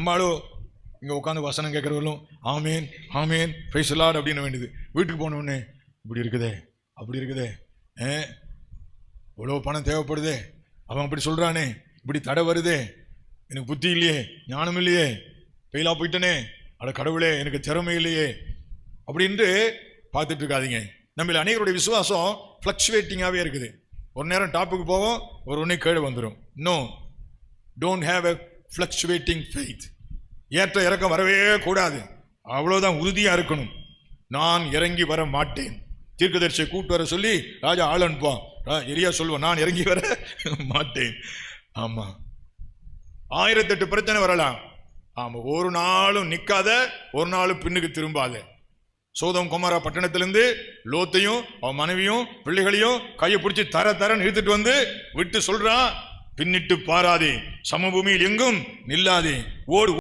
நம்மளும் இங்கே உட்காந்து வசனம் கேட்குறவர்களும் ஆமேன் ஆமேன் பிரைஸ் தி லார்ட் அப்படின்னு வேண்டியது. வீட்டுக்கு போனோடனே இப்படி இருக்குதே அப்படி இருக்குதே, இவ்வளோ பணம் தேவைப்படுதே, அவன் அப்படி சொல்கிறானே, இப்படி தடை வருதே, எனக்கு புத்தி இல்லையே, ஞானம் இல்லையே, ஃபெயிலாக போயிட்டனே, அட கடவுளே எனக்கு திறமை இல்லையே அப்படின்ட்டு பார்த்துட்டு இருக்காதீங்க. நம்மள அநேகருடைய விசுவாசம் ஃப்ளக்சுவேட்டிங்காகவே இருக்குது. ஒரு நேரம் டாப்புக்கு போவோம், ஒரு ஒன்றே கீழே வந்துடும். No, don't have a fluctuating faith. ஏற்ற இறக்கம் வரவே கூடாது, அவ்வளோதான் உறுதியாக இருக்கணும். நான் இறங்கி வர மாட்டேன். தீர்க்கதரிசியை கூப்பிட்டு வர சொல்லி ராஜா ஆள் அனுப்புவான், எரியா சொல்லுவான் நான் இறங்கி வர மாட்டேன். ஆமாம், 1008 பிரச்சனை வரலாம். ஆமாம், ஒரு நாளும் நிற்காத, ஒரு நாளும் பின்னுக்கு திரும்பாத. சோதம் குமாரா பட்டணத்திலிருந்து லோத்தையும் அவன் மனைவியும் பிள்ளைகளையும் கையை பிடிச்சி தர நிறுத்திட்டு வந்து விட்டு சொல்றான், பின்னிட்டு பாராதே, சமபூமியில் எங்கும் நில்லாதே, ஓடு.